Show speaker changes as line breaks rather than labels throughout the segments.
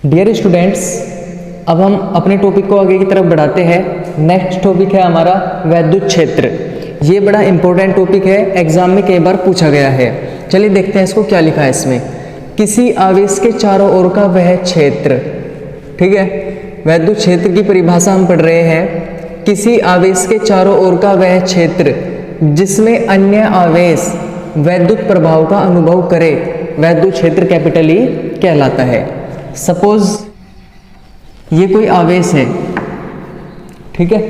Dear students, अब हम अपने टॉपिक को आगे की तरफ बढ़ाते हैं। नेक्स्ट टॉपिक है हमारा वैद्युत क्षेत्र। ये बड़ा इंपॉर्टेंट टॉपिक है, एग्जाम में कई बार पूछा गया है। चलिए देखते हैं इसको क्या लिखा है इसमें। किसी आवेश के चारों ओर का वह क्षेत्र, ठीक है, वैद्युत क्षेत्र की परिभाषा हम पढ़ रहे हैं। किसी आवेश के चारों ओर का वह क्षेत्र जिसमें अन्य आवेश वैद्युत प्रभाव का अनुभव करे, वैद्युत क्षेत्र कैपिटल ई कहलाता है। सपोज ये कोई आवेश है, ठीक है,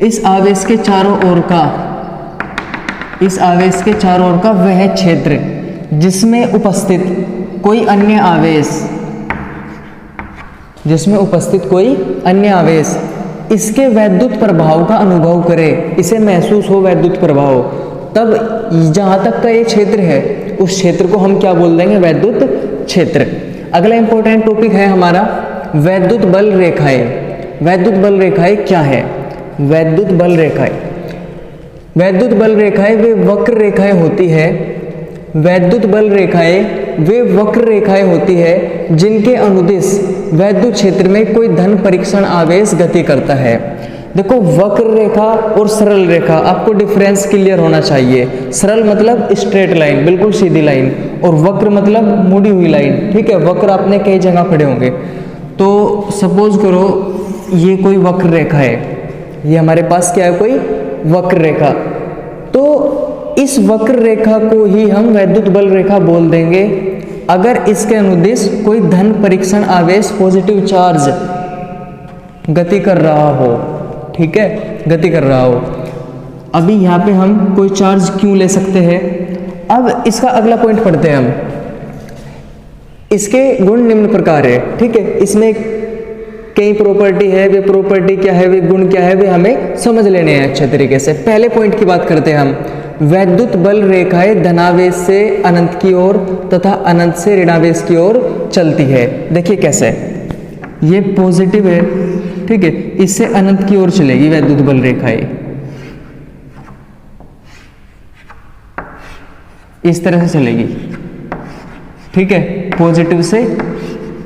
इस आवेश के चारों ओर का वह क्षेत्र जिसमें उपस्थित कोई अन्य आवेश इसके वैद्युत प्रभाव का अनुभव करे, इसे महसूस हो वैद्युत प्रभाव, तब जहां तक का ये क्षेत्र है उस क्षेत्र को हम क्या बोल देंगे? वैद्युत क्षेत्र। अगला इंपॉर्टेंट टॉपिक है हमारा वैद्युत बल रेखाएं। वैद्युत बल रेखाएं क्या है? वैद्युत बल रेखाएं वे वक्र रेखाएं होती है। वैद्युत बल रेखाएं वे वक्र रेखाएं होती है जिनके अनुदिश वैद्युत क्षेत्र में कोई धन परीक्षण आवेश गति करता है। देखो, वक्र रेखा और सरल रेखा, आपको डिफरेंस क्लियर होना चाहिए। सरल मतलब स्ट्रेट लाइन, बिल्कुल सीधी लाइन, और वक्र मतलब मुड़ी हुई लाइन, ठीक है। वक्र आपने कई जगह पढ़े होंगे। तो सपोज करो ये कोई वक्र रेखा है, ये हमारे पास क्या है? कोई वक्र रेखा। तो इस वक्र रेखा को ही हम वैद्युत बल रेखा बोल देंगे अगर इसके अनुदिश कोई धन परीक्षण आवेश पॉजिटिव चार्ज गति कर रहा हो, ठीक है, गति कर रहा हो। अभी यहाँ पे हम कोई चार्ज क्यों ले सकते हैं? अब इसका अगला पॉइंट पढ़ते हैं हम। इसके गुण निम्न प्रकार है, ठीक है। इसमें कई प्रॉपर्टी है, वे प्रॉपर्टी क्या है, वे गुण क्या है, वे हमें समझ लेने हैं अच्छे तरीके से। पहले पॉइंट की बात करते हैं हम। वैद्युत बल रेखाएं धनावेश से अनंत की ओर तथा अनंत से ऋणावेश की ओर चलती है। देखिए कैसे, ये पॉजिटिव है, ठीक है, इससे अनंत की ओर चलेगी वैद्युत बल रेखाएं, इस तरह से चलेगी, ठीक है, पॉजिटिव से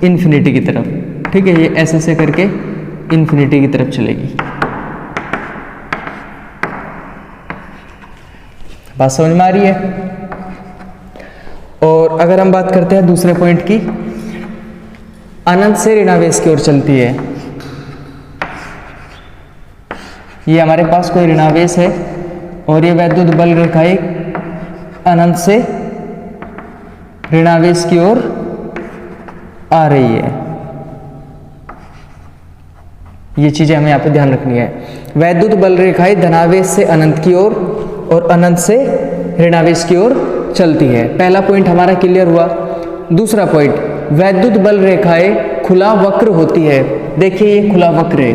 इन्फिनिटी की तरफ, ठीक है, ये ऐसे करके इन्फिनिटी की तरफ चलेगी। बात समझ में आ रही है? और अगर हम बात करते हैं दूसरे पॉइंट की, अनंत से ऋणावेश की ओर चलती है। ये हमारे पास कोई ऋणावेश है और ये वैद्युत बल रेखाएं अनंत से ऋणावेश की ओर आ रही है। ये चीजें हमें यहाँ पे ध्यान रखनी है। वैद्युत बल रेखाएं धनावेश से अनंत की ओर और अनंत से ऋणावेश की ओर चलती है। पहला पॉइंट हमारा क्लियर हुआ। दूसरा पॉइंट, वैद्युत बल रेखाएं खुला वक्र होती है। देखिए ये खुला वक्र है,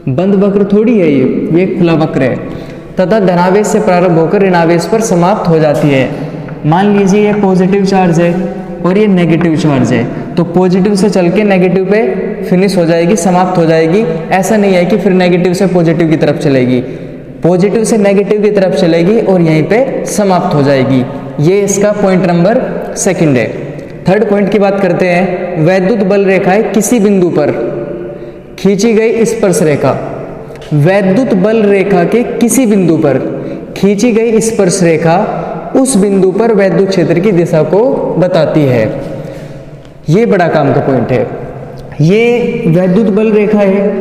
बंद वक्र थोड़ी है, ये खुला वक्र है, तथा धनावेश से प्रारंभ होकर ऋणावेश पर समाप्त हो जाती है। मान लीजिए ये पॉजिटिव चार्ज है और ये नेगेटिव चार्ज है, तो पॉजिटिव से चल के नेगेटिव पे फिनिश हो जाएगी, समाप्त हो जाएगी। ऐसा नहीं है कि फिर नेगेटिव से पॉजिटिव की तरफ चलेगी, पॉजिटिव से नेगेटिव की तरफ चलेगी और यहीं पे समाप्त हो जाएगी। ये इसका पॉइंट नंबर सेकंड है। थर्ड पॉइंट की बात करते हैं। वैद्युत बल रेखाएं किसी बिंदु पर खींची गई स्पर्श रेखा, वैद्युत बल रेखा के किसी बिंदु पर खींची गई स्पर्श रेखा उस बिंदु पर वैद्युत क्षेत्र की दिशा को बताती है। ये बड़ा काम का पॉइंट है। ये वैद्युत बल रेखा है,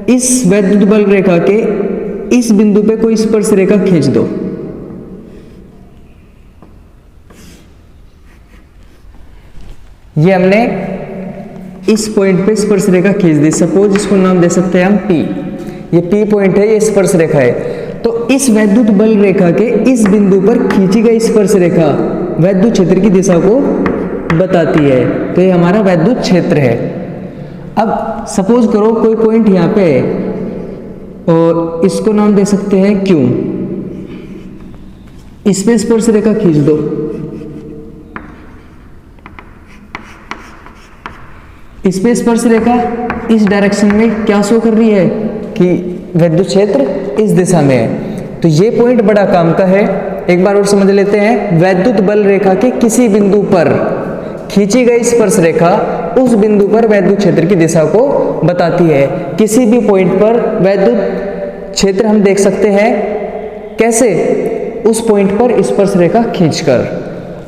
इस वैद्युत बल रेखा के इस बिंदु पे कोई स्पर्श रेखा खींच दो, ये हमने इस पॉइंट पे स्पर्श रेखा खींच दी। सपोज इसको नाम दे सकते हैं हम P। ये P पॉइंट है, ये स्पर्श रेखा है। तो इस वैद्युत बल रेखा के इस बिंदु पर खींची गई स्पर्श रेखा वैद्युत क्षेत्र की दिशा को बताती है। तो ये हमारा वैद्युत क्षेत्र है। अब सपोज करो कोई पॉइंट यहाँ पे है और इसको नाम दे सकते हैं Q। इस पे स्पर्श रेखा खींच दो, इस पे स्पर्श रेखा इस डायरेक्शन में क्या शो कर रही है कि वैद्युत क्षेत्र इस दिशा में है। तो ये पॉइंट बड़ा काम का है। एक बार और समझ लेते हैं। वैद्युत बल रेखा के किसी बिंदु पर खींची गई स्पर्श रेखा उस बिंदु पर वैद्युत क्षेत्र की दिशा को बताती है। किसी भी पॉइंट पर वैद्युत क्षेत्र हम देख सकते हैं, कैसे? उस पॉइंट पर स्पर्श रेखा खींचकर।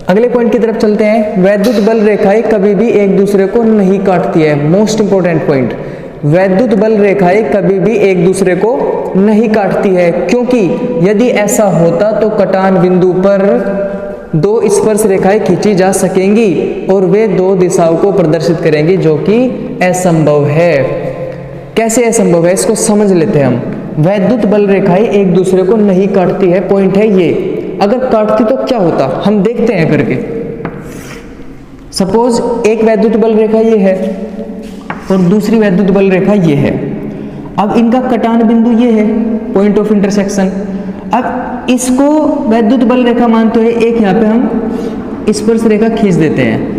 अगले पॉइंट की तरफ चलते हैं। वैद्युत बल रेखाएं कभी भी एक दूसरे को नहीं काटती है। मोस्ट इंपोर्टेंट पॉइंट, वैद्युत बल रेखाएं कभी भी एक दूसरे को नहीं काटती है, क्योंकि यदि ऐसा होता तो कटान बिंदु पर दो स्पर्श रेखाएं खींची जा सकेंगी और वे दो दिशाओं को प्रदर्शित करेंगी, जो कि असंभव है। कैसे असंभव है, इसको समझ लेते हैं हम। वैद्युत बल रेखाएं एक दूसरे को नहीं काटती है, पॉइंट है ये। अगर काटती तो क्या होता, हम देखते हैं करके। सपोज एक वैद्युत बल रेखा ये है और दूसरी वैद्युत बल रेखा ये है। अब इनका कटान बिंदु ये है, पॉइंट ऑफ इंटरसेक्शन। अब इसको वैद्युत बल रेखा मानते हुए एक यहाँ पे हम स्पर्श रेखा खींच देते हैं।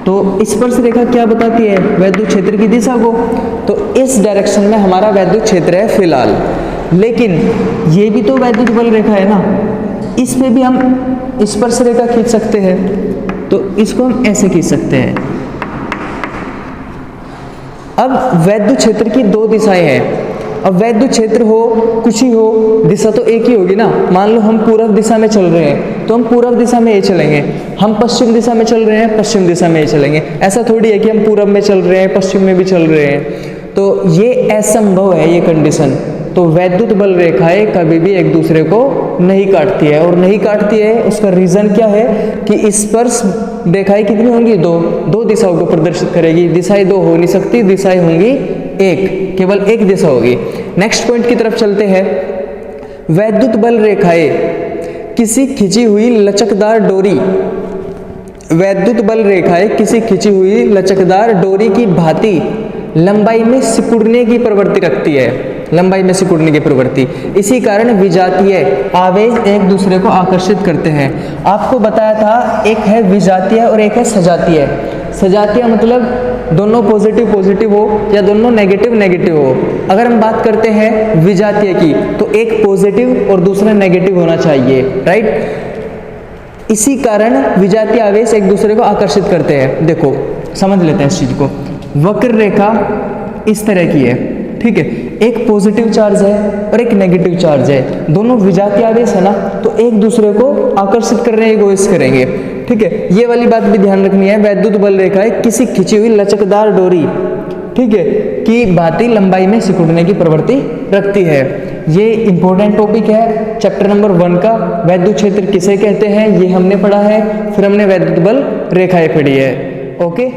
तो स्पर्श रेखा क्या बताती है? वैद्युत क्षेत्र की दिशा को। तो इस डायरेक्शन में हमारा वैद्युत क्षेत्र है फिलहाल, लेकिन ये भी तो वैद्युत बल रेखा है ना, इस पे भी हम स्पर्श रेखा खींच सकते हैं। तो इसको हम ऐसे खींच सकते हैं। अब वैद्युत क्षेत्र की दो दिशाएं हैं। अब वैद्युत क्षेत्र हो कुछ ही हो, दिशा तो एक ही होगी ना। मान लो हम पूर्व दिशा में चल रहे हैं तो हम पूर्व दिशा में ये चलेंगे, हम पश्चिम दिशा में चल रहे हैं पश्चिम दिशा में ये चलेंगे। ऐसा थोड़ी है कि हम पूर्व में चल रहे हैं पश्चिम में भी चल रहे हैं। तो ये असंभव है ये कंडीशन। तो वैद्युत बल रेखाएं कभी भी एक दूसरे को नहीं काटती है, और नहीं काटती है उसका रीजन क्या है कि स्पर्श रेखाएं कितनी होंगी? दो दिशाओं को प्रदर्शित करेगी। दिशाएं दो हो नहीं सकती, दिशाएं होंगी एक, केवल एक दिशा होगी। नेक्स्ट पॉइंट की तरफ चलते हैं। वैद्युत बल रेखाएं किसी खिंची हुई लचकदार डोरी, वैद्युत बल रेखाएं किसी खिंची हुई लचकदार डोरी की भांति लंबाई में सिकुड़ने की प्रवृत्ति रखती है, लंबाई में सिकुड़ने की प्रवृत्ति। इसी कारण विजातीय आवेश एक दूसरे को आकर्षित करते हैं। आपको बताया था एक है विजातीय और एक है सजातीय। सजातीय मतलब दोनों पॉजिटिव पॉजिटिव हो या दोनों नेगेटिव नेगेटिव हो। अगर हम बात करते हैं विजातीय की तो एक पॉजिटिव और दूसरा नेगेटिव होना चाहिए, राइट। इसी कारण विजातीय आवेश एक दूसरे को आकर्षित करते हैं। देखो समझ लेते हैं इस चीज को। वक्र रेखा इस तरह की है, ठीक है। एक पॉजिटिव चार्ज है और एक नेगेटिव चार्ज है, दोनों विजातीय आवेश है ना, तो एक दूसरे को आकर्षित करने की कोशिश करेंगे, ठीक है। ये वाली बात भी ध्यान रखनी है। वैद्युत बल रेखाएं किसी खिंची हुई लचकदार डोरी, ठीक है, की भांति लंबाई में सिकुड़ने की प्रवृत्ति रखती है। ये इंपॉर्टेंट टॉपिक है चैप्टर नंबर 1 का। वैद्युत क्षेत्र किसे कहते हैं ये हमने पढ़ा है, फिर हमने वैद्युत बल रेखाएं पढ़ी है। ओके।